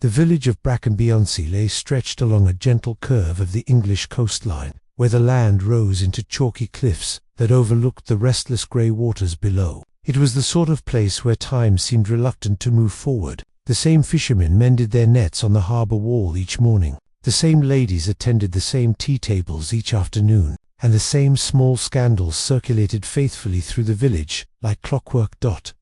The village of Brackenby-on-Sea lay stretched along a gentle curve of the English coastline, where the land rose into chalky cliffs that overlooked the restless grey waters below. It was the sort of place where time seemed reluctant to move forward. The same fishermen mended their nets on the harbour wall each morning. The same ladies attended the same tea tables each afternoon, and the same small scandals circulated faithfully through the village like clockwork.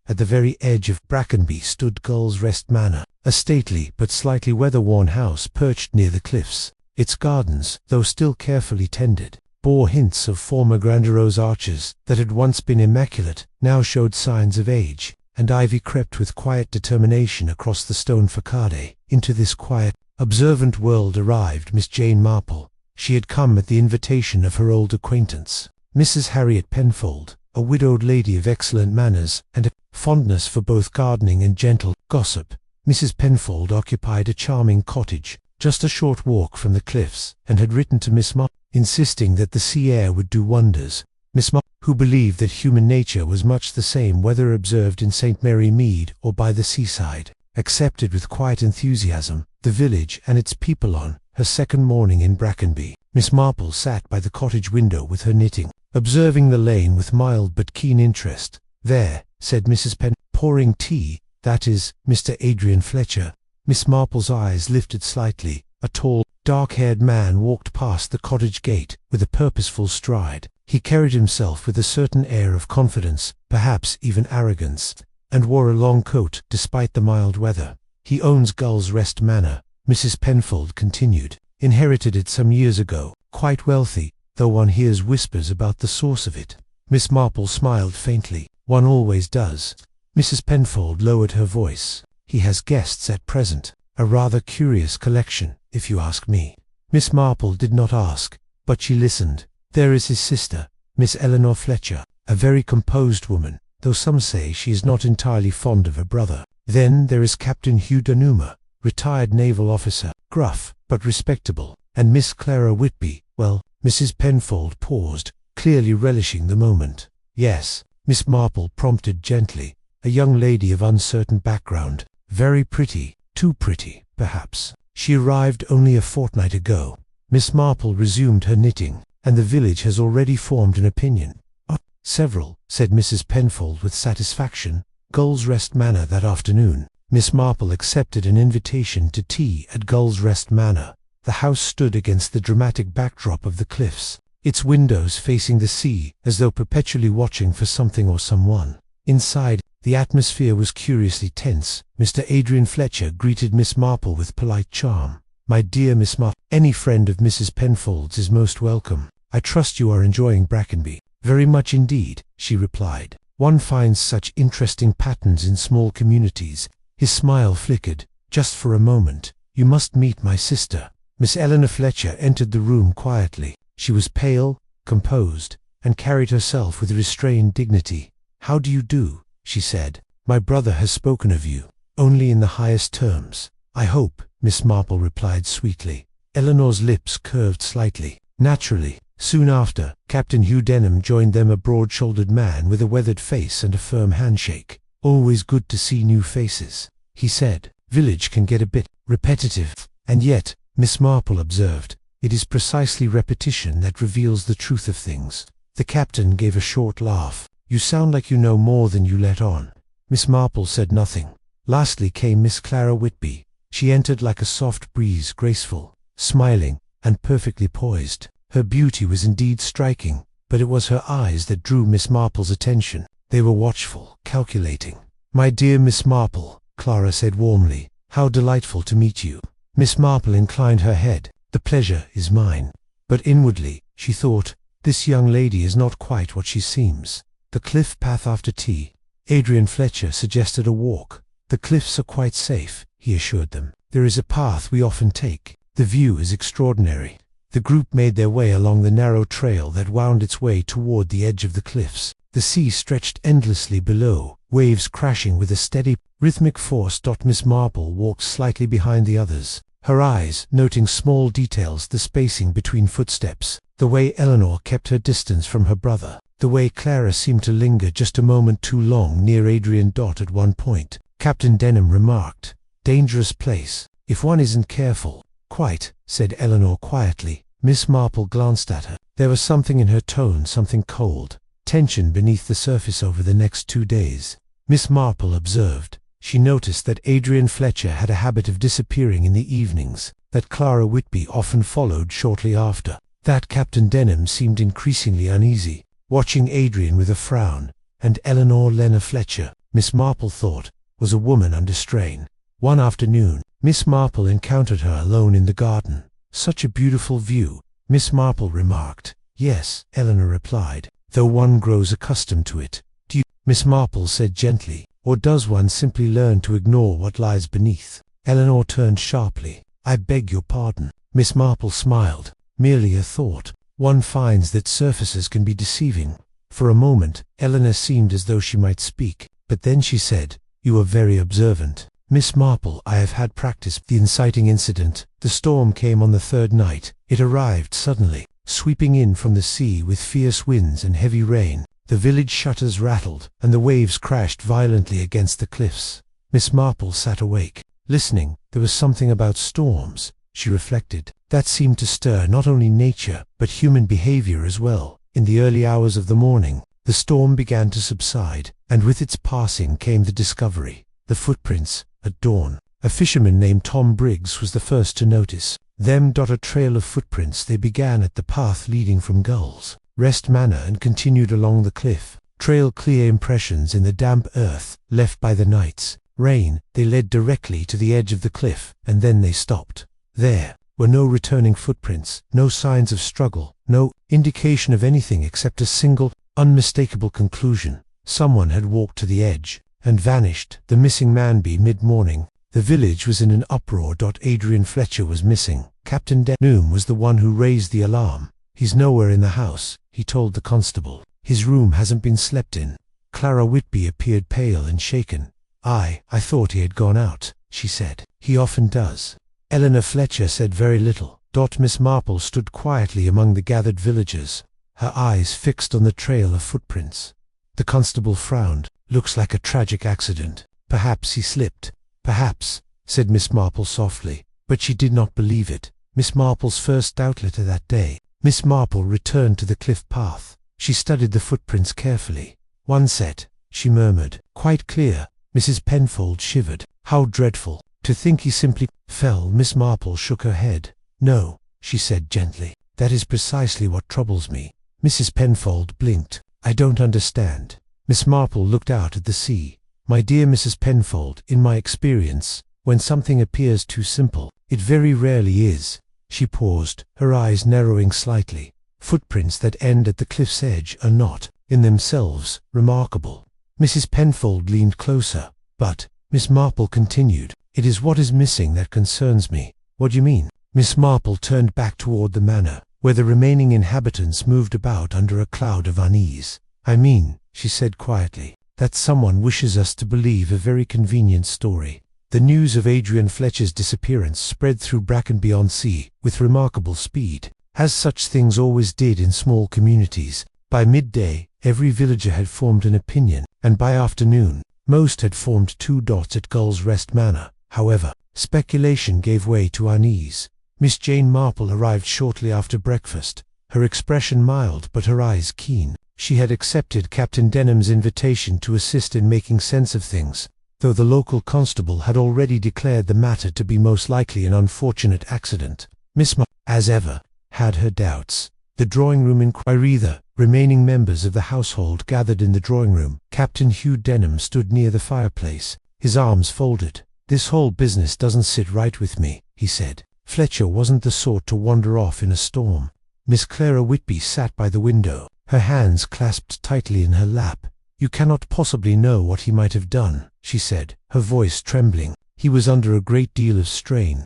At the very edge of Brackenby stood Gull's Rest Manor, a stately but slightly weather-worn house perched near the cliffs. Its gardens, though still carefully tended, bore hints of former grandiose arches that had once been immaculate, now showed signs of age, and ivy crept with quiet determination across the stone facade. Into this quiet, observant world arrived Miss Jane Marple. She had come at the invitation of her old acquaintance, Mrs. Harriet Penfold, a widowed lady of excellent manners and a fondness for both gardening and gentle gossip. Mrs. Penfold occupied a charming cottage just a short walk from the cliffs, and had written to Miss Marple, insisting that the sea air would do wonders. Miss Marple, who believed that human nature was much the same whether observed in St. Mary Mead or by the seaside, accepted with quiet enthusiasm the village and its people on her second morning in Brackenby. Miss Marple sat by the cottage window with her knitting, observing the lane with mild but keen interest. "There," said Mrs. Penn, pouring tea, "that is Mr. Adrian Fletcher." Miss Marple's eyes lifted slightly. A tall, dark-haired man walked past the cottage gate with a purposeful stride. He carried himself with a certain air of confidence, perhaps even arrogance, and wore a long coat despite the mild weather. "He owns Gull's Rest Manor," Mrs. Penfold continued. "Inherited it some years ago. Quite wealthy, though one hears whispers about the source of it." Miss Marple smiled faintly. "One always does." Mrs. Penfold lowered her voice. "He has guests at present. A rather curious collection, if you ask me." Miss Marple did not ask, but she listened. "There is his sister, Miss Eleanor Fletcher, a very composed woman, though some say she is not entirely fond of her brother. Then there is Captain Hugh Dunuma, retired naval officer, gruff, but respectable, and Miss Clara Whitby." "Well," Mrs. Penfold paused, clearly relishing the moment. "Yes," Miss Marple prompted gently, "a young lady of uncertain background, very pretty, too pretty, perhaps. She arrived only a fortnight ago." Miss Marple resumed her knitting. "And the village has already formed an opinion." "Oh, several," said Mrs. Penfold with satisfaction. Gull's Rest Manor that afternoon. Miss Marple accepted an invitation to tea at Gull's Rest Manor. The house stood against the dramatic backdrop of the cliffs, its windows facing the sea as though perpetually watching for something or someone. Inside, the atmosphere was curiously tense. Mr. Adrian Fletcher greeted Miss Marple with polite charm. "My dear Miss Marple, any friend of Mrs. Penfold's is most welcome. I trust you are enjoying Brackenby." "Very much indeed," she replied. "One finds such interesting patterns in small communities." His smile flickered. "Just for a moment. You must meet my sister." Miss Eleanor Fletcher entered the room quietly. She was pale, composed, and carried herself with restrained dignity. "How do you do?" she said. "My brother has spoken of you, only in the highest terms." "I hope," Miss Marple replied sweetly. Eleanor's lips curved slightly. "Naturally." Soon after, Captain Hugh Denham joined them, a broad-shouldered man with a weathered face and a firm handshake. "Always good to see new faces," he said. "Village can get a bit repetitive." "And yet," Miss Marple observed, "it is precisely repetition that reveals the truth of things." The captain gave a short laugh. "You sound like you know more than you let on." Miss Marple said nothing. Lastly came Miss Clara Whitby. She entered like a soft breeze, graceful, smiling, and perfectly poised. Her beauty was indeed striking, but it was her eyes that drew Miss Marple's attention. They were watchful, calculating. "My dear Miss Marple," Clara said warmly, "how delightful to meet you." Miss Marple inclined her head. "The pleasure is mine." But inwardly, she thought, "This young lady is not quite what she seems." The cliff path after tea. Adrian Fletcher suggested a walk. "The cliffs are quite safe," he assured them. "There is a path we often take. The view is extraordinary." The group made their way along the narrow trail that wound its way toward the edge of the cliffs. The sea stretched endlessly below, waves crashing with a steady, rhythmic force. Miss Marple walked slightly behind the others, her eyes noting small details, the spacing between footsteps, the way Eleanor kept her distance from her brother, the way Clara seemed to linger just a moment too long near Adrian. At one point, Captain Denham remarked, "Dangerous place." if one isn't careful." "Quite," said Eleanor quietly. Miss Marple glanced at her. There was something in her tone, something cold, tension beneath the surface. Over the next 2 days, Miss Marple observed. She noticed that Adrian Fletcher had a habit of disappearing in the evenings, that Clara Whitby often followed shortly after, that Captain Denham seemed increasingly uneasy, watching Adrian with a frown, and Eleanor Lena Fletcher, Miss Marple thought, was a woman under strain. One afternoon, Miss Marple encountered her alone in the garden. "Such a beautiful view," Miss Marple remarked. "Yes," Eleanor replied, "though one grows accustomed to it." "Do you," Miss Marple said gently, "or does one simply learn to ignore what lies beneath?" Eleanor turned sharply. "I beg your pardon." Miss Marple smiled. "Merely a thought. One finds that surfaces can be deceiving." For a moment, Eleanor seemed as though she might speak, but then she said, "You are very observant, Miss Marple. I have had practice." The inciting incident. The storm came on the third night. It arrived suddenly, sweeping in from the sea with fierce winds and heavy rain. The village shutters rattled, and the waves crashed violently against the cliffs. Miss Marple sat awake, listening. There was something about storms, she reflected, that seemed to stir not only nature, but human behavior as well. In the early hours of the morning, the storm began to subside, and with its passing came the discovery, the footprints. At dawn, a fisherman named Tom Briggs was the first to notice them. A trail of footprints. They began at the path leading from Gull's Rest Manor and continued along the cliff trail, clear impressions in the damp earth left by the night's rain. They led directly to the edge of the cliff, and then they stopped. There were no returning footprints, no signs of struggle, no indication of anything except a single, unmistakable conclusion. Someone had walked to the edge and vanished. The missing man. Mid-morning, the village was in an uproar. Adrian Fletcher was missing. Captain Denham was the one who raised the alarm. "He's nowhere in the house," he told the constable. "His room hasn't been slept in." Clara Whitby appeared pale and shaken. I thought he had gone out," she said. "He often does." Eleanor Fletcher said very little. Miss Marple stood quietly among the gathered villagers, her eyes fixed on the trail of footprints. The constable frowned. "Looks like a tragic accident. Perhaps he slipped." "Perhaps," said Miss Marple softly, but she did not believe it. Miss Marple's first outlet of that day. Miss Marple returned to the cliff path. She studied the footprints carefully. "One set," she murmured. "Quite clear." Mrs. Penfold shivered. "How dreadful. To think he simply fell." Miss Marple shook her head. "No," she said gently. "That is precisely what troubles me." Mrs. Penfold blinked. "I don't understand." Miss Marple looked out at the sea. "My dear Mrs. Penfold, in my experience, when something appears too simple, it very rarely is." She paused, her eyes narrowing slightly. "Footprints that end at the cliff's edge are not, in themselves, remarkable." Mrs. Penfold leaned closer. "But," Miss Marple continued, "it is what is missing that concerns me." "What do you mean?" Miss Marple turned back toward the manor, where the remaining inhabitants moved about under a cloud of unease. "I mean," she said quietly, "that someone wishes us to believe a very convenient story." The news of Adrian Fletcher's disappearance spread through Brackenby-on-Sea with remarkable speed, as such things always did in small communities. By midday, every villager had formed an opinion, and by afternoon, most had formed 2 dots at Gull's Rest Manor. However, speculation gave way to unease. Miss Jane Marple arrived shortly after breakfast, her expression mild but her eyes keen. She had accepted Captain Denham's invitation to assist in making sense of things, though the local constable had already declared the matter to be most likely an unfortunate accident. Miss Marple, as ever, had her doubts. The drawing-room inquiry. The remaining members of the household gathered in the drawing-room. Captain Hugh Denham stood near the fireplace, his arms folded. "This whole business doesn't sit right with me," he said. "Fletcher wasn't the sort to wander off in a storm." Miss Clara Whitby sat by the window, her hands clasped tightly in her lap. "You cannot possibly know what he might have done," she said, her voice trembling. "He was under a great deal of strain."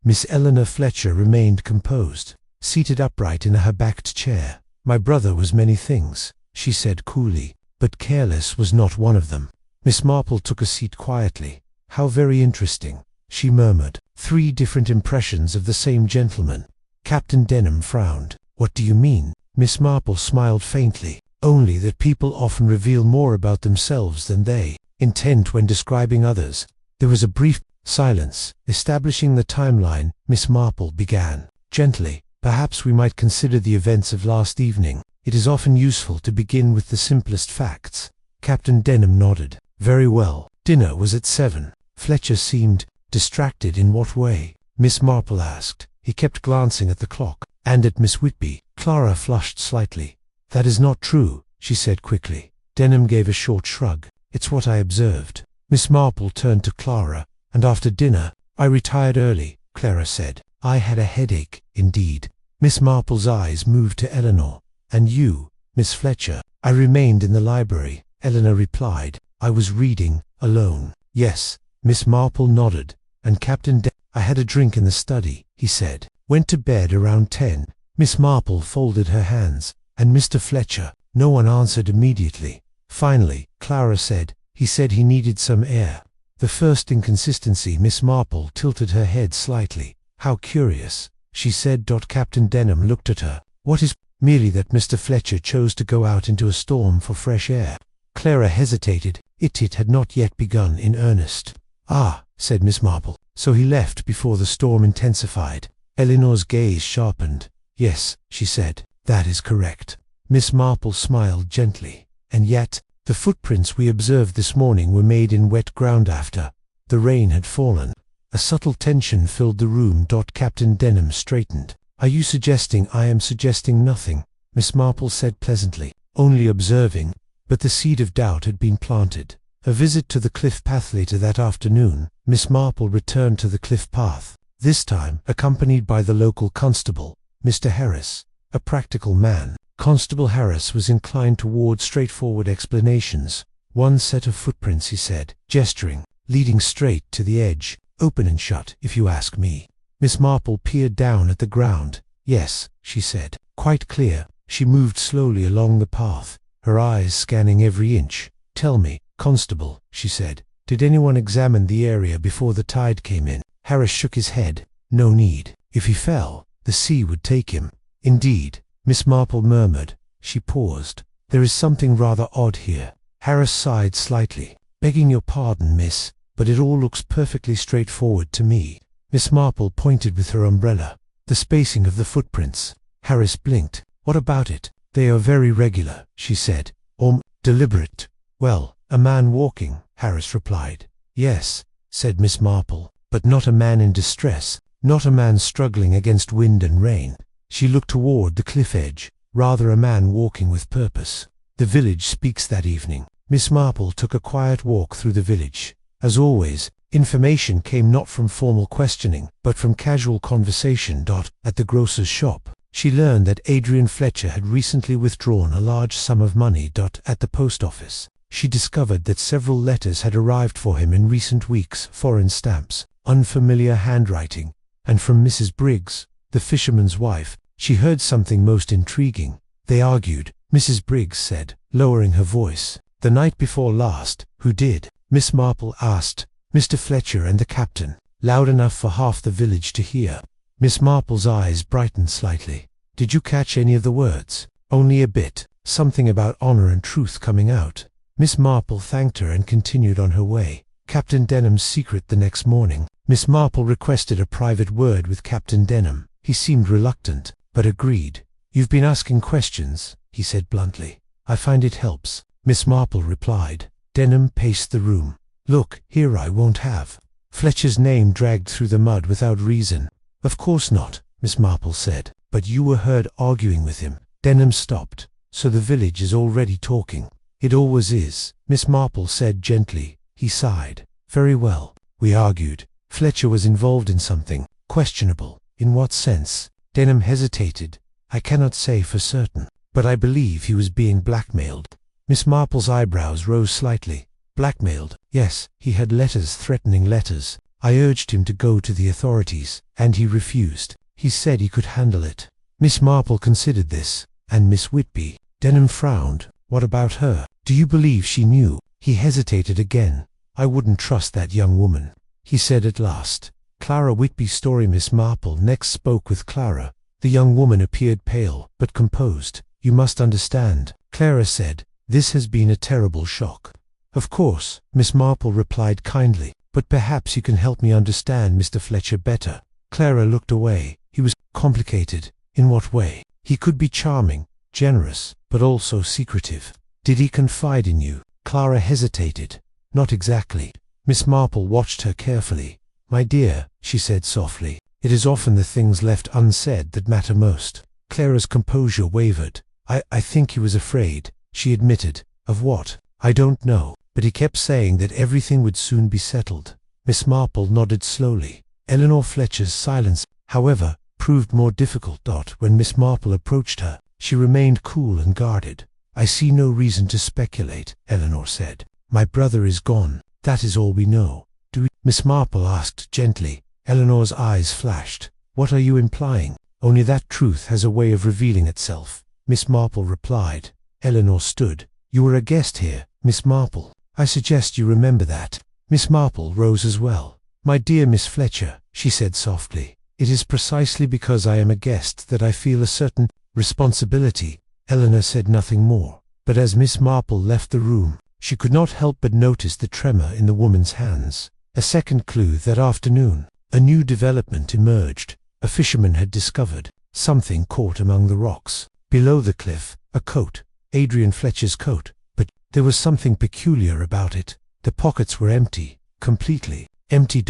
Miss Eleanor Fletcher remained composed, seated upright in her backed chair. "My brother was many things," she said coolly, "but careless was not one of them." Miss Marple took a seat quietly. "How very interesting," she murmured. 3 different impressions of the same gentleman. Captain Denham frowned. "What do you mean?" Miss Marple smiled faintly. "Only that people often reveal more about themselves than they intend when describing others." There was a brief Silence. Establishing the timeline, Miss Marple began. Gently, perhaps we might consider the events of last evening. It is often useful to begin with the simplest facts. Captain Denham nodded. Very well. Dinner was at 7. Fletcher seemed distracted. In what way? Miss Marple asked. He kept glancing at the clock, and at Miss Whitby. Clara flushed slightly. That is not true, she said quickly. Denham gave a short shrug. It's what I observed. Miss Marple turned to Clara. And after dinner, I retired early, Clara said. I had a headache, indeed. Miss Marple's eyes moved to Eleanor. And you, Miss Fletcher? I remained in the library, Eleanor replied. I was reading, alone. Yes, Miss Marple nodded. And Captain I had a drink in the study, he said. Went to bed around 10. Miss Marple folded her hands. And Mr. Fletcher? No one answered immediately. Finally, Clara said, he said he needed some air. The first inconsistency. Miss Marple tilted her head slightly. How curious, she said. Captain Denham looked at her. What is merely that Mr. Fletcher chose to go out into a storm for fresh air? Clara hesitated. It had not yet begun in earnest. Ah, said Miss Marple. So he left before the storm intensified. Eleanor's gaze sharpened. Yes, she said. That is correct. Miss Marple smiled gently. And yet, the footprints we observed this morning were made in wet ground after the rain had fallen. A subtle tension filled the room. Captain Denham straightened. Are you suggesting? I am suggesting nothing, Miss Marple said pleasantly. Only observing. But the seed of doubt had been planted. A visit to the cliff path later that afternoon, Miss Marple returned to the cliff path, this time accompanied by the local constable, Mr. Harris, a practical man. Constable Harris was inclined toward straightforward explanations. One set of footprints, he said, gesturing, leading straight to the edge, open and shut, if you ask me. Miss Marple peered down at the ground. Yes, she said, quite clear. She moved slowly along the path, her eyes scanning every inch. Tell me, Constable, she said, did anyone examine the area before the tide came in? Harris shook his head. No need. If he fell, the sea would take him. Indeed, Miss Marple murmured. She paused. There is something rather odd here. Harris sighed slightly. Begging your pardon, miss, but it all looks perfectly straightforward to me. Miss Marple pointed with her umbrella. The spacing of the footprints. Harris blinked. What about it? They are very regular, she said. Or deliberate. Well, a man walking, Harris replied. Yes, said Miss Marple, but not a man in distress, not a man struggling against wind and rain. She looked toward the cliff edge, rather a man walking with purpose. The village speaks that evening. Miss Marple took a quiet walk through the village. As always, information came not from formal questioning, but from casual conversation. At the grocer's shop, she learned that Adrian Fletcher had recently withdrawn a large sum of money. At the post office, she discovered that several letters had arrived for him in recent weeks, foreign stamps, unfamiliar handwriting, and from Mrs. Briggs, the fisherman's wife. She heard something most intriguing. They argued, Mrs. Briggs said, lowering her voice. The night before last. Who did? Miss Marple asked. Mr. Fletcher and the captain, loud enough for half the village to hear. Miss Marple's eyes brightened slightly. Did you catch any of the words? Only a bit. Something about honor and truth coming out. Miss Marple thanked her and continued on her way. Captain Denham's secret. The next morning, Miss Marple requested a private word with Captain Denham. He seemed reluctant, but agreed. You've been asking questions, he said bluntly. I find it helps, Miss Marple replied. Denham paced the room. Look, here I won't have Fletcher's name dragged through the mud without reason. Of course not, Miss Marple said. But you were heard arguing with him. Denham stopped. So the village is already talking. It always is, Miss Marple said gently. He sighed. Very well. We argued. Fletcher was involved in something questionable. In what sense? Denham hesitated. I cannot say for certain, but I believe he was being blackmailed. Miss Marple's eyebrows rose slightly. Blackmailed? Yes, he had letters, threatening letters. I urged him to go to the authorities, and he refused. He said he could handle it. Miss Marple considered this. And Miss Whitby? Denham frowned. What about her? Do you believe she knew? He hesitated again. I wouldn't trust that young woman, he said at last. Clara Whitby's story. Miss Marple next spoke with Clara. The young woman appeared pale, but composed. You must understand, Clara said. This has been a terrible shock. Of course, Miss Marple replied kindly. but perhaps you can help me understand Mr. Fletcher better. Clara looked away. He was complicated. In what way? He could be charming, generous, but also secretive. Did he confide in you? Clara hesitated. Not exactly. Miss Marple watched her carefully. My dear, she said softly, it is often the things left unsaid that matter most. Clara's composure wavered. I think he was afraid, she admitted. Of what? I don't know, but he kept saying that everything would soon be settled. Miss Marple nodded slowly. Eleanor Fletcher's silence, however, proved more difficult. When Miss Marple approached her, she remained cool and guarded. I see no reason to speculate, Eleanor said. My brother is gone. That is all we know. Do we? Miss Marple asked gently. Eleanor's eyes flashed. What are you implying? Only that truth has a way of revealing itself, Miss Marple replied. Eleanor stood. You were a guest here, Miss Marple. I suggest you remember that. Miss Marple rose as well. My dear Miss Fletcher, she said softly, it is precisely because I am a guest that I feel a certain responsibility. Eleanor said nothing more, but as Miss Marple left the room, she could not help but notice the tremor in the woman's hands. A second clue that afternoon. A new development emerged. A fisherman had discovered something caught among the rocks. Below the cliff, a coat. Adrian Fletcher's coat. But there was something peculiar about it. The pockets were empty. Completely empty.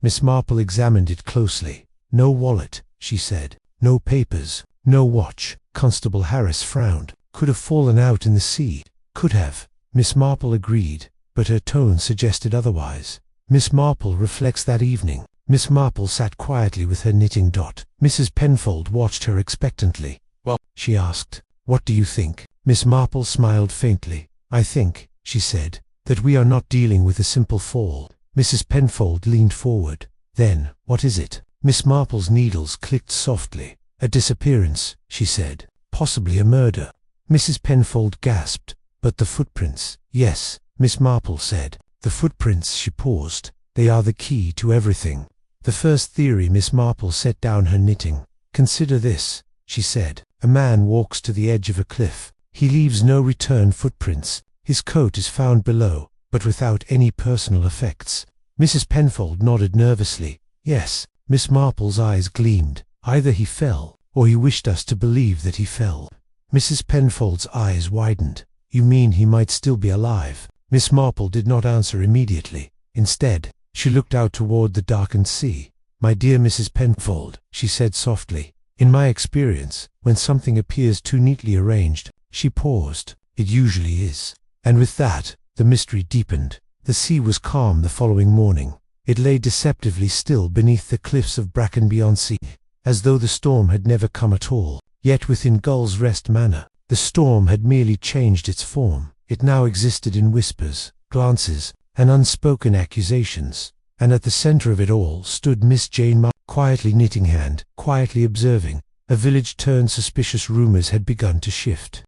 Miss Marple examined it closely. No wallet, she said. No papers. No watch. Constable Harris frowned. Could have fallen out in the sea. Could have. Miss Marple agreed, but her tone suggested otherwise. Miss Marple reflects that evening. Miss Marple sat quietly with her knitting. Mrs. Penfold watched her expectantly. Well, she asked, what do you think? Miss Marple smiled faintly. I think, she said, that we are not dealing with a simple fall. Mrs. Penfold leaned forward. Then, what is it? Miss Marple's needles clicked softly. A disappearance, she said. Possibly a murder. Mrs. Penfold gasped. But the footprints. Yes, Miss Marple said. The footprints. She paused. They are the key to everything. The first theory. Miss Marple set down her knitting. Consider this, she said. A man walks to the edge of a cliff. He leaves no return footprints. His coat is found below, but without any personal effects. Mrs. Penfold nodded nervously. Yes. Miss Marple's eyes gleamed. Either he fell, or he wished us to believe that he fell. Mrs. Penfold's eyes widened. You mean he might still be alive? Miss Marple did not answer immediately. Instead, she looked out toward the darkened sea. My dear Mrs. Penfold, she said softly, in my experience, when something appears too neatly arranged, she paused. It usually is. And with that, the mystery deepened. The sea was calm the following morning. It lay deceptively still beneath the cliffs of Brackenby-on-Sea, as though the storm had never come at all. Yet within Gull's Rest Manor, the storm had merely changed its form. It now existed in whispers, glances, and unspoken accusations. And at the center of it all stood Miss Jane Marple, quietly knitting hand, quietly observing. A village-turned suspicious rumors had begun to shift.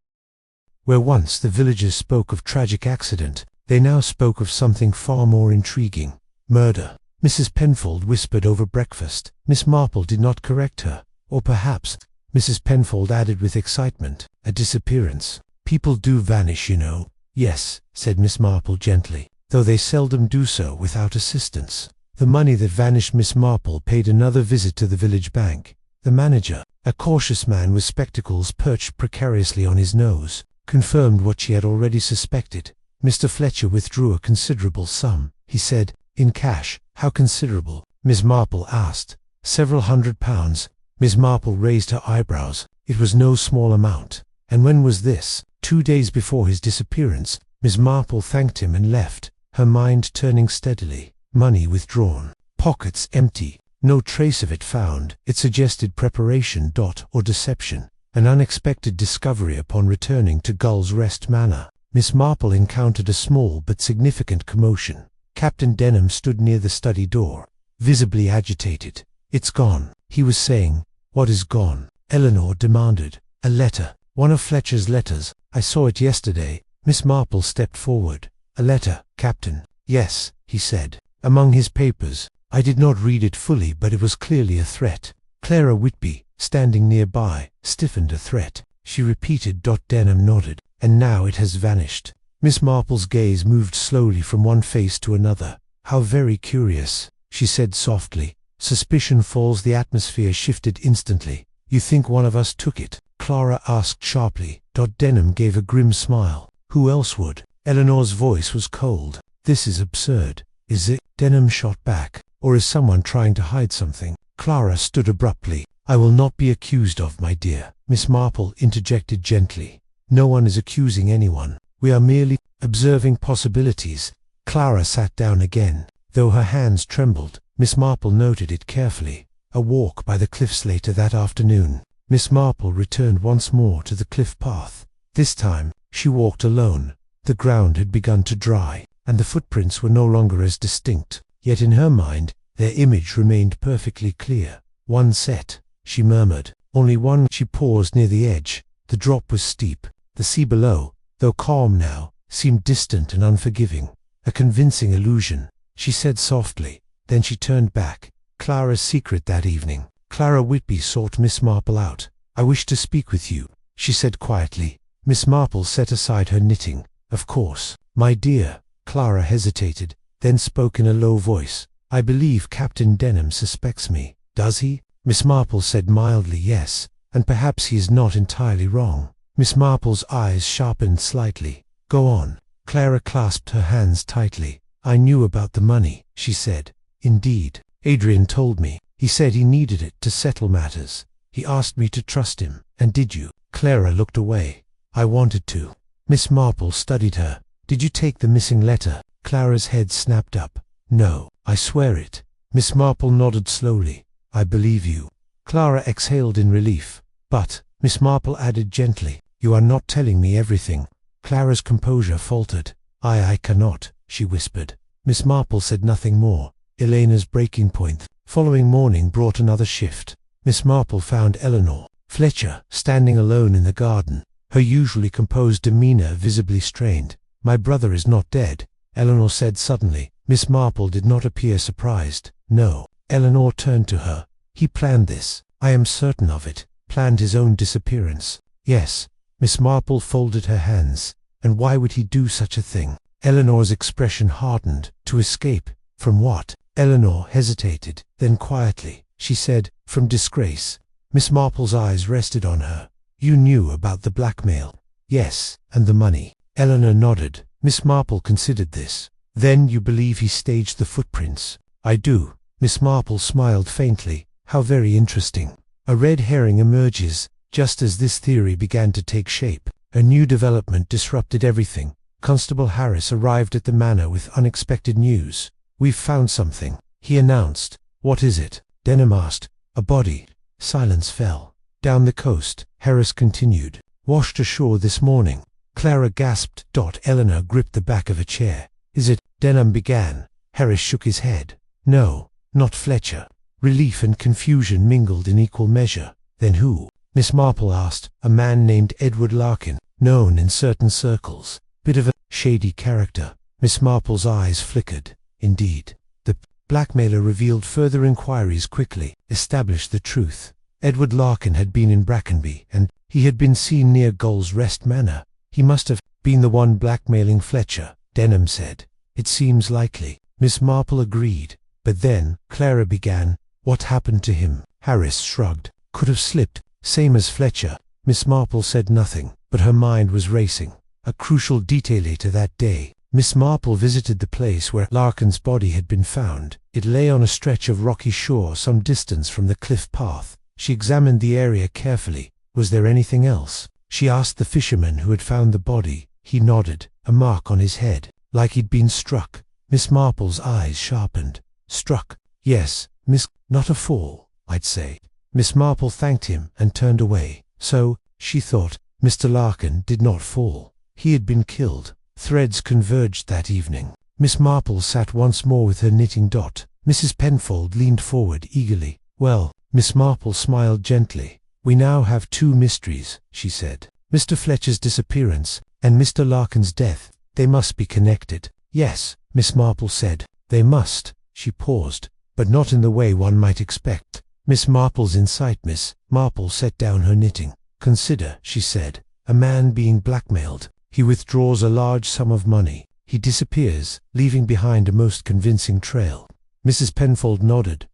Where once the villagers spoke of tragic accident, they now spoke of something far more intriguing. Murder. Mrs. Penfold whispered over breakfast. Miss Marple did not correct her. Or perhaps, Mrs. Penfold added with excitement, a disappearance. People do vanish, you know. Yes, said Miss Marple gently, though they seldom do so without assistance. The money that vanished. Miss Marple paid another visit to the village bank. The manager, a cautious man with spectacles perched precariously on his nose, confirmed what she had already suspected. Mr. Fletcher withdrew a considerable sum, he said, in cash. How considerable? Miss Marple asked. Several £100s. Miss Marple raised her eyebrows. It was no small amount. And when was this? 2 days before his disappearance. Miss Marple thanked him and left, her mind turning steadily. Money withdrawn. Pockets empty. No trace of it found. It suggested preparation. Or deception. An unexpected discovery upon returning to Gull's Rest Manor. Miss Marple encountered a small but significant commotion. Captain Denham stood near the study door, visibly agitated. It's gone, he was saying. What is gone? Eleanor demanded. A letter. One of Fletcher's letters. I saw it yesterday. Miss Marple stepped forward. A letter, Captain. Yes, he said. Among his papers. I did not read it fully, but it was clearly a threat. Clara Whitby, standing nearby, stiffened. A threat, she repeated. Denham nodded. And now it has vanished. Miss Marple's gaze moved slowly from one face to another. How very curious, she said softly. Suspicion falls. The atmosphere shifted instantly. You think one of us took it? Clara asked sharply. Denham gave a grim smile. Who else would? Eleanor's voice was cold. This is absurd. Is it? Denham shot back. Or is someone trying to hide something? Clara stood abruptly. I will not be accused of, my dear. Miss Marple interjected gently. No one is accusing anyone. We are merely observing possibilities. Clara sat down again. Though her hands trembled, Miss Marple noted it carefully. A walk by the cliffs later that afternoon. Miss Marple returned once more to the cliff path. This time, she walked alone. The ground had begun to dry, and the footprints were no longer as distinct. Yet in her mind, their image remained perfectly clear. One set, she murmured. Only one. She paused near the edge. The drop was steep. The sea below, though calm now, seemed distant and unforgiving. A convincing illusion, she said softly. Then she turned back. Clara's secret that evening. Clara Whitby sought Miss Marple out. I wish to speak with you, she said quietly. Miss Marple set aside her knitting. Of course, my dear. Clara hesitated, then spoke in a low voice. I believe Captain Denham suspects me. Does he? Miss Marple said mildly. Yes, and perhaps he is not entirely wrong. Miss Marple's eyes sharpened slightly. Go on. Clara clasped her hands tightly. I knew about the money, she said. Indeed. Adrian told me. He said he needed it to settle matters. He asked me to trust him. And did you? Clara looked away. I wanted to. Miss Marple studied her. Did you take the missing letter? Clara's head snapped up. No, I swear it. Miss Marple nodded slowly. I believe you. Clara exhaled in relief. But, Miss Marple added gently, you are not telling me everything. Clara's composure faltered. I cannot, she whispered. Miss Marple said nothing more. Elena's breaking point. Following morning brought another shift. Miss Marple found Eleanor Fletcher standing alone in the garden, her usually composed demeanor visibly strained. My brother is not dead, Eleanor said suddenly. Miss Marple did not appear surprised. No. Eleanor turned to her. He planned this. I am certain of it. Planned his own disappearance. Yes. Miss Marple folded her hands. And why would he do such a thing? Eleanor's expression hardened. To escape. From what? Eleanor hesitated. Then quietly, she said, from disgrace. Miss Marple's eyes rested on her. You knew about the blackmail? Yes. And the money? Eleanor nodded. Miss Marple considered this. Then you believe he staged the footprints? I do. Miss Marple smiled faintly. How very interesting. A red herring emerges. Just as this theory began to take shape, a new development disrupted everything. Constable Harris arrived at the manor with unexpected news. We've found something, he announced. What is it? Denham asked. A body. Silence fell. Down the coast, Harris continued. Washed ashore this morning. Clara gasped. Eleanor gripped the back of a chair. Is it? Denham began. Harris shook his head. No, not Fletcher. Relief and confusion mingled in equal measure. Then who? Miss Marple asked. A man named Edward Larkin, known in certain circles. Bit of a shady character. Miss Marple's eyes flickered. Indeed. The blackmailer revealed further inquiries quickly, established the truth. Edward Larkin had been in Brackenby, and he had been seen near Gull's Rest Manor. He must have been the one blackmailing Fletcher, Denham said. It seems likely. Miss Marple agreed. But then, Clara began. What happened to him? Harris shrugged. Could have slipped, same as Fletcher. Miss Marple said nothing, but her mind was racing. A crucial detail later that day. Miss Marple visited the place where Larkin's body had been found. It lay on a stretch of rocky shore some distance from the cliff path. She examined the area carefully. Was there anything else? She asked the fisherman who had found the body. He nodded. A mark on his head, like he'd been struck. Miss Marple's eyes sharpened. Struck? Yes, Miss. Not a fall, I'd say. Miss Marple thanked him and turned away. So, she thought, Mr. Larkin did not fall. He had been killed. Threads converged that evening. Miss Marple sat once more with her knitting. Mrs. Penfold leaned forward eagerly. Well, Miss Marple smiled gently. We now have two mysteries, she said. Mr. Fletcher's disappearance and Mr. Larkin's death. They must be connected. Yes, Miss Marple said. They must. She paused, but not in the way one might expect. Miss Marple's insight. Miss Marple set down her knitting. Consider, she said, a man being blackmailed. He withdraws a large sum of money. he disappears, leaving behind a most convincing trail. Mrs. Penfold nodded,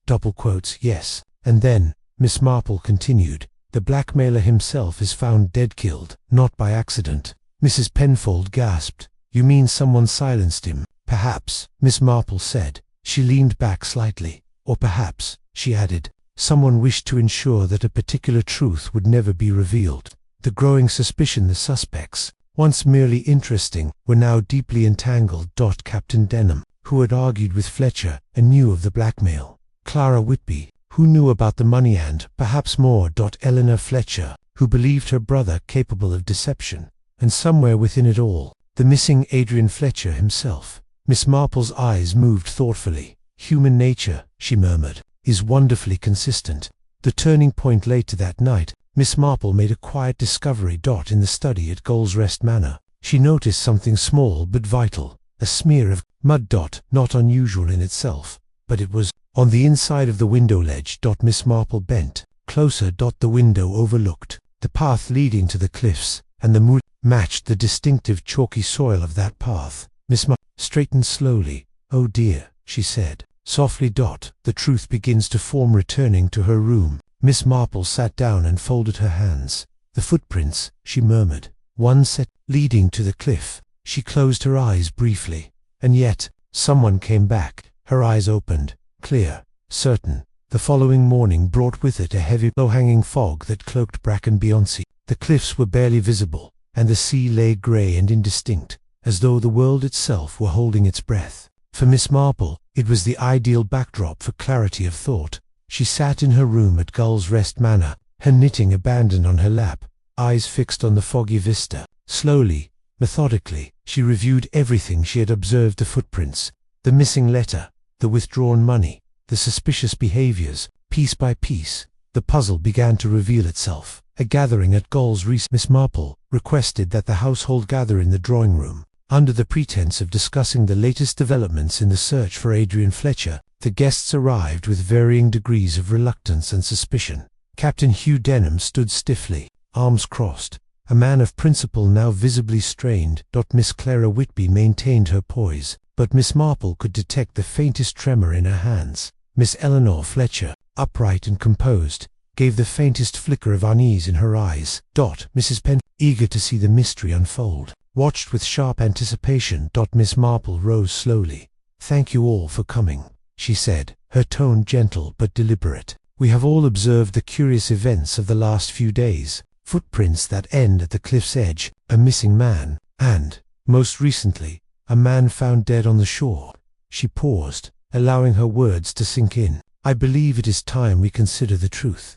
yes. And then, Miss Marple continued, the blackmailer himself is found dead, killed, not by accident. Mrs. Penfold gasped. You mean someone silenced him? Perhaps, Miss Marple said. She leaned back slightly. Or perhaps, she added, someone wished to ensure that a particular truth would never be revealed. The growing suspicion the suspects, once merely interesting, were now deeply entangled. Captain Denham, who had argued with Fletcher and knew of the blackmail. Clara Whitby, who knew about the money, and, perhaps more, Eleanor Fletcher, who believed her brother capable of deception. And somewhere within it all, the missing Adrian Fletcher himself. Miss Marple's eyes moved thoughtfully. Human nature, she murmured, is wonderfully consistent. The turning point later that night, Miss Marple made a quiet discovery. In the study at Gull's Rest Manor, she noticed something small but vital, a smear of mud. Not unusual in itself, but it was on the inside of the window ledge. Miss Marple bent closer. The window overlooked the path leading to the cliffs, and the mud matched the distinctive chalky soil of that path. Miss Marple straightened slowly. Oh dear, she said softly. The truth begins to form. Returning to her room, Miss Marple sat down and folded her hands. The footprints, she murmured. One set leading to the cliff. She closed her eyes briefly. And yet, someone came back. Her eyes opened, clear, certain. The following morning brought with it a heavy, low-hanging fog that cloaked Bracken Beyonce. The cliffs were barely visible, and the sea lay grey and indistinct, as though the world itself were holding its breath. For Miss Marple, it was the ideal backdrop for clarity of thought. She sat in her room at Gull's Rest Manor, her knitting abandoned on her lap, eyes fixed on the foggy vista. Slowly, methodically, she reviewed everything she had observed: the footprints, the missing letter, the withdrawn money, the suspicious behaviors. Piece by piece, the puzzle began to reveal itself. A gathering at Gull's Rest. Miss Marple requested that the household gather in the drawing room. Under the pretense of discussing the latest developments in the search for Adrian Fletcher, the guests arrived with varying degrees of reluctance and suspicion. Captain Hugh Denham stood stiffly, arms crossed, a man of principle now visibly strained. Miss Clara Whitby maintained her poise, but Miss Marple could detect the faintest tremor in her hands. Miss Eleanor Fletcher, upright and composed, gave the faintest flicker of unease in her eyes. Mrs. Penn, eager to see the mystery unfold, watched with sharp anticipation. Miss Marple rose slowly. Thank you all for coming, she said, her tone gentle but deliberate. We have all observed the curious events of the last few days. Footprints that end at the cliff's edge, a missing man, and, most recently, a man found dead on the shore. She paused, allowing her words to sink in. I believe it is time we consider the truth.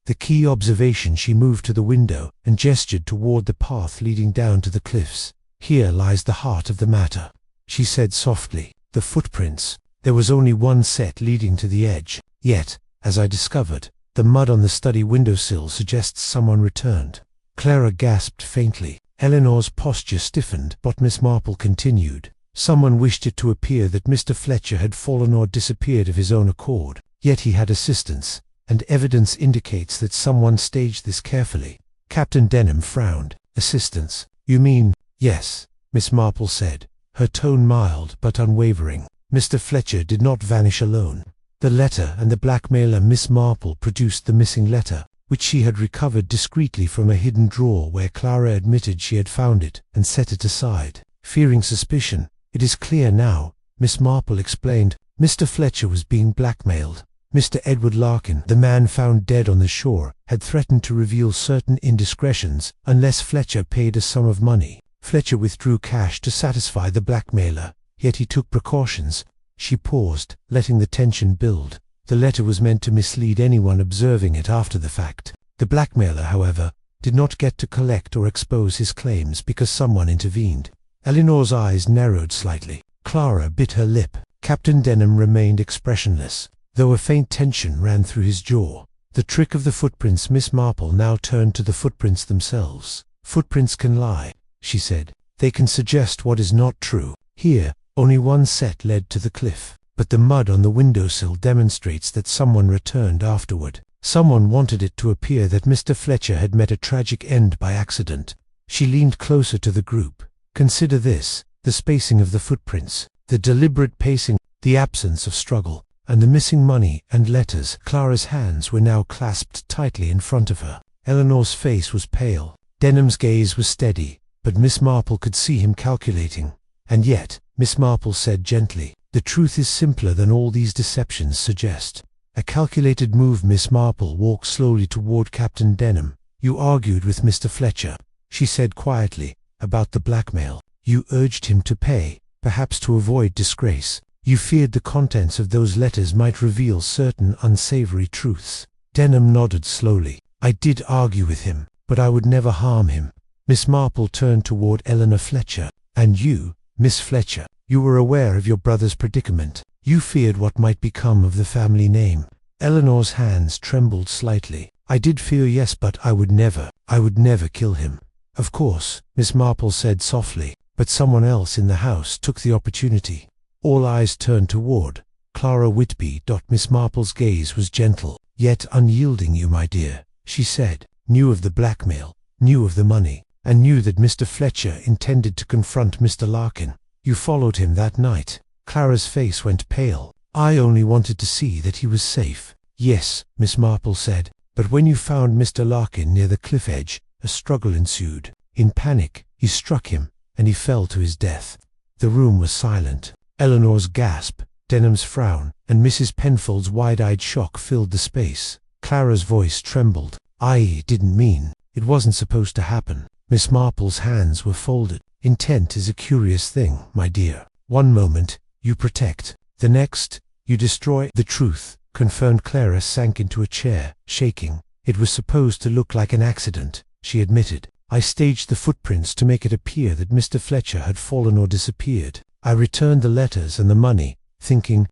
The key observation. She moved to the window and gestured toward the path leading down to the cliffs. Here lies the heart of the matter, she said softly. The footprints. There was only one set leading to the edge, yet, as I discovered, the mud on the study windowsill suggests someone returned. Clara gasped faintly. Eleanor's posture stiffened, but Miss Marple continued. Someone wished it to appear that Mr. Fletcher had fallen or disappeared of his own accord, yet he had assistance, and evidence indicates that someone staged this carefully. Captain Denham frowned. Assistance? You mean? Yes, Miss Marple said, her tone mild but unwavering. Mr. Fletcher did not vanish alone. The letter and the blackmailer. Miss Marple produced the missing letter, which she had recovered discreetly from a hidden drawer where Clara admitted she had found it, and set it aside, fearing suspicion. It is clear now, Miss Marple explained. Mr. Fletcher was being blackmailed. Mr. Edward Larkin, the man found dead on the shore, had threatened to reveal certain indiscretions unless Fletcher paid a sum of money. Fletcher withdrew cash to satisfy the blackmailer, yet he took precautions. She paused, letting the tension build. The letter was meant to mislead anyone observing it after the fact. The blackmailer, however, did not get to collect or expose his claims because someone intervened. Eleanor's eyes narrowed slightly. Clara bit her lip. Captain Denham remained expressionless, though a faint tension ran through his jaw. The trick of the footprints. Miss Marple now turned to the footprints themselves. Footprints can lie, she said. They can suggest what is not true. Here, only one set led to the cliff, but the mud on the windowsill demonstrates that someone returned afterward. Someone wanted it to appear that Mr. Fletcher had met a tragic end by accident. She leaned closer to the group. Consider this. the spacing of the footprints, the deliberate pacing, the absence of struggle, and the missing money and letters. Clara's hands were now clasped tightly in front of her. Eleanor's face was pale. Denham's gaze was steady, but Miss Marple could see him calculating. And yet, Miss Marple said gently, "The truth is simpler than all these deceptions suggest." A calculated move. Miss Marple walked slowly toward Captain Denham. "You argued with Mr. Fletcher," she said quietly, "about the blackmail. You urged him to pay, perhaps to avoid disgrace. You feared the contents of those letters might reveal certain unsavory truths." Denham nodded slowly. "I did argue with him, but I would never harm him." Miss Marple turned toward Eleanor Fletcher. "And you, Miss Fletcher, you were aware of your brother's predicament. You feared what might become of the family name." Eleanor's hands trembled slightly. "I did fear, yes, but I would never kill him." "Of course," Miss Marple said softly, "but someone else in the house took the opportunity." All eyes turned toward Clara Whitby. Miss Marple's gaze was gentle, yet unyielding. "You, my dear," she said, "knew of the blackmail, knew of the money, and knew that Mr. Fletcher intended to confront Mr. Larkin. You followed him that night." Clara's face went pale. "I only wanted to see that he was safe." "Yes," Miss Marple said, "but when you found Mr. Larkin near the cliff edge, a struggle ensued. In panic, you struck him, and he fell to his death." The room was silent. Eleanor's gasp, Denham's frown, and Mrs. Penfold's wide-eyed shock filled the space. Clara's voice trembled. "I didn't mean. It wasn't supposed to happen." Miss Marple's hands were folded. "Intent is a curious thing, my dear. One moment, you protect. The next, you destroy." "The truth," confirmed. Clara sank into a chair, shaking. "It was supposed to look like an accident," she admitted. "I staged the footprints to make it appear that Mr. Fletcher had fallen or disappeared. I returned the letters and the money, thinking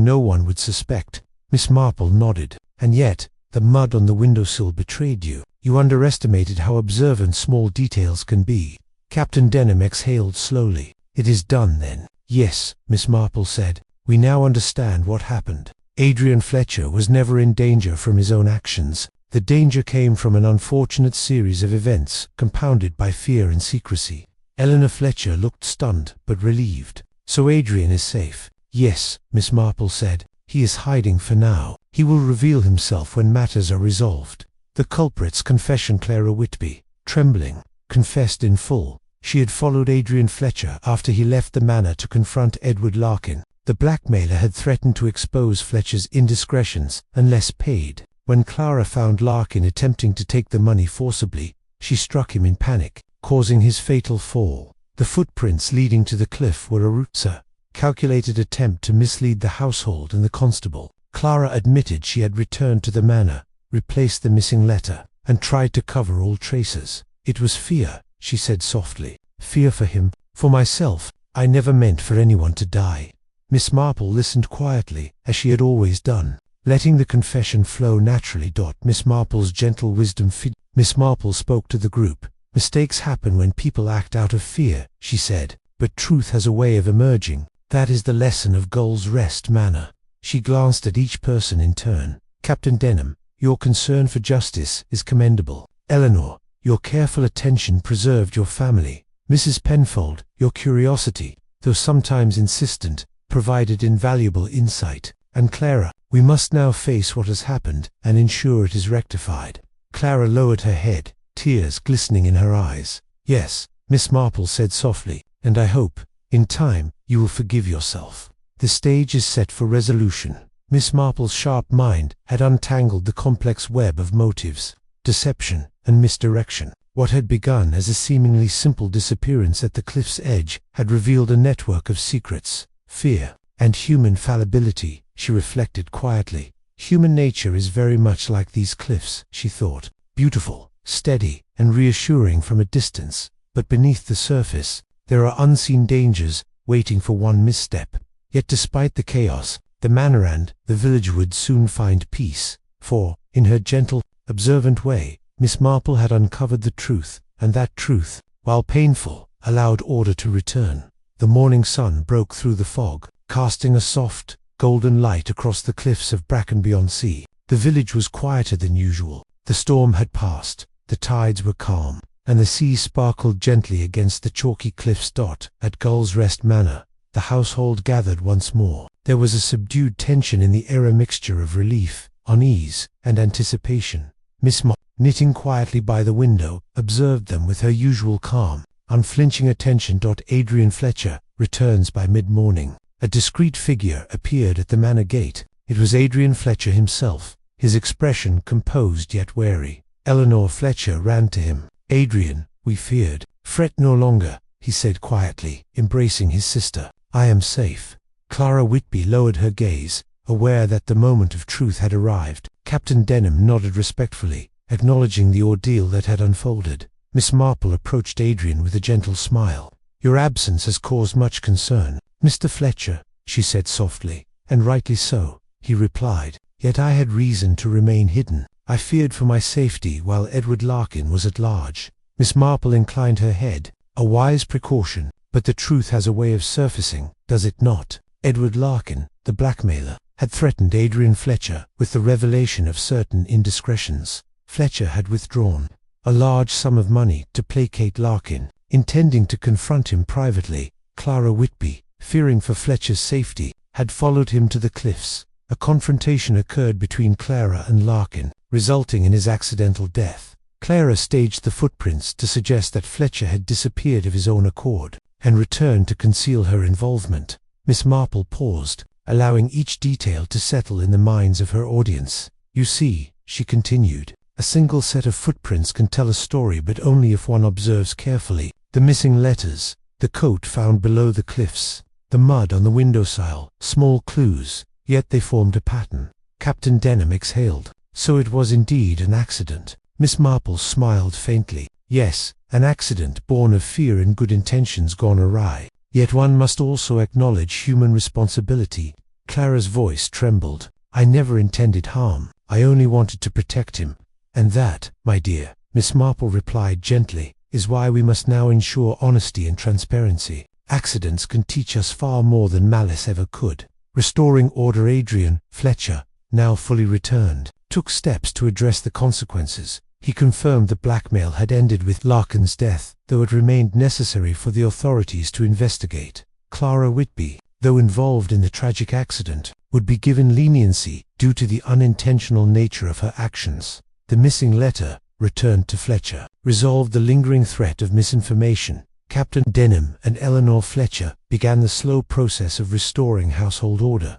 no one would suspect." Miss Marple nodded. "And yet, the mud on the windowsill betrayed you. You underestimated how observant small details can be." Captain Denham exhaled slowly. "It is done, then?" "Yes," Miss Marple said. "We now understand what happened. Adrian Fletcher was never in danger from his own actions. The danger came from an unfortunate series of events, compounded by fear and secrecy." Eleanor Fletcher looked stunned, but relieved. "So Adrian is safe?" "Yes," Miss Marple said. "He is hiding for now. He will reveal himself when matters are resolved." The culprit's confession. Clara Whitby, trembling, confessed in full. She had followed Adrian Fletcher after he left the manor to confront Edward Larkin. The blackmailer had threatened to expose Fletcher's indiscretions unless paid. When Clara found Larkin attempting to take the money forcibly, she struck him in panic, causing his fatal fall. The footprints leading to the cliff were a ruse, calculated attempt to mislead the household and the constable. Clara admitted she had returned to the manor, replaced the missing letter, and tried to cover all traces. "It was fear," she said softly. "Fear for him, for myself. I never meant for anyone to die." Miss Marple listened quietly, as she had always done, letting the confession flow naturally. Miss Marple's gentle wisdom Miss Marple spoke to the group. "Mistakes happen when people act out of fear," she said, "but truth has a way of emerging. That is the lesson of Gull's Rest Manor." She glanced at each person in turn. "Captain Denham, your concern for justice is commendable. Eleanor, your careful attention preserved your family. Mrs. Penfold, your curiosity, though sometimes insistent, provided invaluable insight. And Clara, we must now face what has happened and ensure it is rectified." Clara lowered her head, tears glistening in her eyes. "Yes," Miss Marple said softly, "and I hope, in time, you will forgive yourself. The stage is set for resolution." Miss Marple's sharp mind had untangled the complex web of motives, deception, and misdirection. What had begun as a seemingly simple disappearance at the cliff's edge had revealed a network of secrets, fear, and human fallibility. She reflected quietly. Human nature is very much like these cliffs, she thought, beautiful, steady, and reassuring from a distance, but beneath the surface, there are unseen dangers waiting for one misstep. Yet despite the chaos, the manor and the village would soon find peace, for, in her gentle, observant way, Miss Marple had uncovered the truth, and that truth, while painful, allowed order to return. The morning sun broke through the fog, casting a soft, golden light across the cliffs of Brackenby-on-Sea. The village was quieter than usual. The storm had passed, the tides were calm, and the sea sparkled gently against the chalky cliffs. At Gull's Rest Manor, the household gathered once more. There was a subdued tension in the air, a mixture of relief, unease, and anticipation. Miss Marple, knitting quietly by the window, observed them with her usual calm, unflinching attention. Adrian Fletcher returns by mid-morning. A discreet figure appeared at the manor gate. It was Adrian Fletcher himself, his expression composed yet wary. Eleanor Fletcher ran to him. "Adrian, we feared." "Fret no longer," he said quietly, embracing his sister. "I am safe." Clara Whitby lowered her gaze, aware that the moment of truth had arrived. Captain Denham nodded respectfully, acknowledging the ordeal that had unfolded. Miss Marple approached Adrian with a gentle smile. "Your absence has caused much concern, Mr. Fletcher," she said softly. "And rightly so," he replied. "Yet I had reason to remain hidden. I feared for my safety while Edward Larkin was at large." Miss Marple inclined her head. "A wise precaution, but the truth has a way of surfacing, does it not?" Edward Larkin, the blackmailer, had threatened Adrian Fletcher with the revelation of certain indiscretions. Fletcher had withdrawn a large sum of money to placate Larkin, intending to confront him privately. Clara Whitby, fearing for Fletcher's safety, had followed him to the cliffs. A confrontation occurred between Clara and Larkin, resulting in his accidental death. Clara staged the footprints to suggest that Fletcher had disappeared of his own accord, and returned to conceal her involvement. Miss Marple paused, allowing each detail to settle in the minds of her audience. "You see," she continued, "a single set of footprints can tell a story, but only if one observes carefully. The missing letters, the coat found below the cliffs, the mud on the windowsill, small clues, yet they formed a pattern." Captain Denham exhaled. "So it was indeed an accident." Miss Marple smiled faintly. "Yes, an accident born of fear and good intentions gone awry. Yet one must also acknowledge human responsibility." Clara's voice trembled. "I never intended harm. I only wanted to protect him. And that, my dear," Miss Marple replied gently, "is why we must now ensure honesty and transparency. Accidents can teach us far more than malice ever could." Restoring order, Adrian Fletcher, now fully returned, took steps to address the consequences. He confirmed the blackmail had ended with Larkin's death, though it remained necessary for the authorities to investigate. Clara Whitby, though involved in the tragic accident, would be given leniency due to the unintentional nature of her actions. The missing letter, returned to Fletcher, resolved the lingering threat of misinformation. Captain Denham and Eleanor Fletcher began the slow process of restoring household order.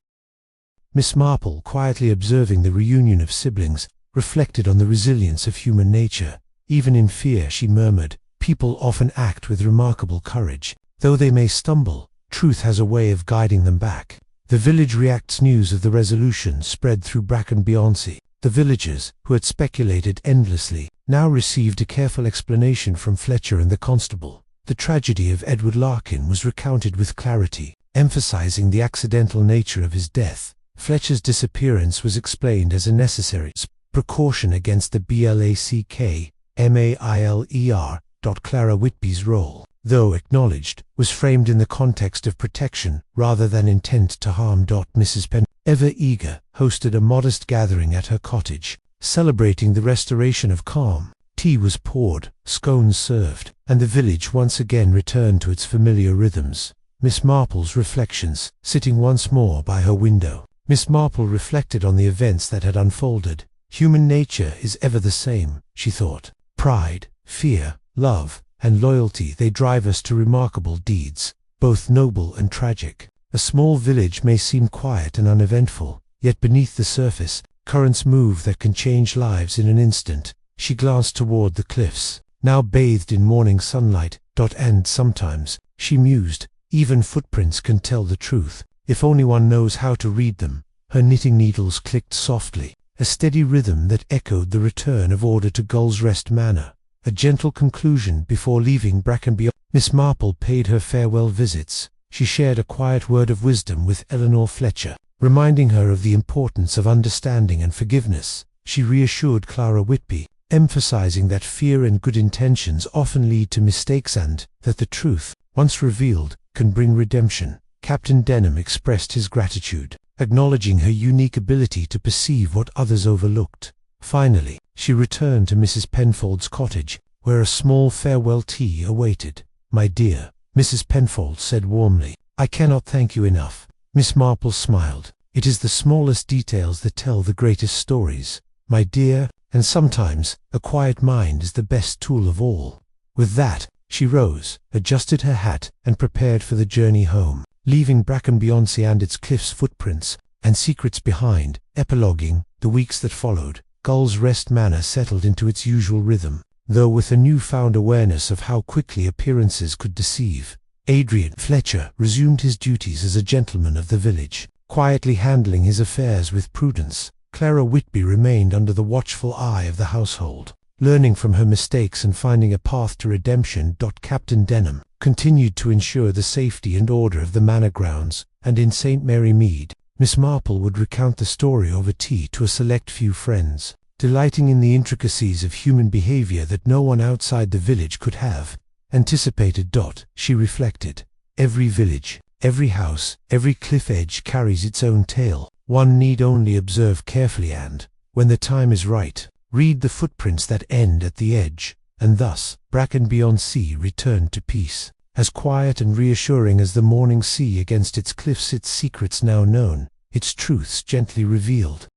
Miss Marple, quietly observing the reunion of siblings, reflected on the resilience of human nature. Even in fear, she murmured, "People often act with remarkable courage. Though they may stumble, truth has a way of guiding them back." The village reacts. News of the resolution spread through Bracken-Beyonce. The villagers, who had speculated endlessly, now received a careful explanation from Fletcher and the constable. The tragedy of Edward Larkin was recounted with clarity, emphasizing the accidental nature of his death. Fletcher's disappearance was explained as a necessary precaution against the blackmailer. Clara Whitby's role, though acknowledged, was framed in the context of protection rather than intent to harm. Mrs. Penn, ever eager, hosted a modest gathering at her cottage, celebrating the restoration of calm. Tea was poured, scones served, and the village once again returned to its familiar rhythms. Miss Marple's reflections, sitting once more by her window. Miss Marple reflected on the events that had unfolded. Human nature is ever the same, she thought. Pride, fear, love, and loyalty, they drive us to remarkable deeds, both noble and tragic. A small village may seem quiet and uneventful, yet beneath the surface, currents move that can change lives in an instant. She glanced toward the cliffs, now bathed in morning sunlight. And sometimes, she mused, even footprints can tell the truth, if only one knows how to read them. Her knitting needles clicked softly, a steady rhythm that echoed the return of order to Gull's Rest Manor. A gentle conclusion before leaving Bracken-Beyonce. Miss Marple paid her farewell visits. She shared a quiet word of wisdom with Eleanor Fletcher, reminding her of the importance of understanding and forgiveness. She reassured Clara Whitby, emphasizing that fear and good intentions often lead to mistakes and that the truth, once revealed, can bring redemption. Captain Denham expressed his gratitude, acknowledging her unique ability to perceive what others overlooked. Finally, she returned to Mrs. Penfold's cottage, where a small farewell tea awaited. "My dear," Mrs. Penfold said warmly, "I cannot thank you enough." Miss Marple smiled. "It is the smallest details that tell the greatest stories, my dear, and sometimes a quiet mind is the best tool of all." With that, she rose, adjusted her hat, and prepared for the journey home, leaving Bracken-Beyonce and its cliffs footprints and secrets behind. Epiloguing the weeks that followed, Gull's Rest Manor settled into its usual rhythm, though with a newfound awareness of how quickly appearances could deceive. Adrian Fletcher resumed his duties as a gentleman of the village, quietly handling his affairs with prudence. Clara Whitby remained under the watchful eye of the household, learning from her mistakes and finding a path to redemption. Captain Denham continued to ensure the safety and order of the manor grounds, and in St. Mary Mead, Miss Marple would recount the story over tea to a select few friends, delighting in the intricacies of human behavior that no one outside the village could have anticipated. She reflected, every village, every house, every cliff edge carries its own tale. One need only observe carefully and, when the time is right, read the footprints that end at the edge. And thus, Bracken-Beyonce returned to peace, as quiet and reassuring as the morning sea against its cliffs, its secrets now known, its truths gently revealed.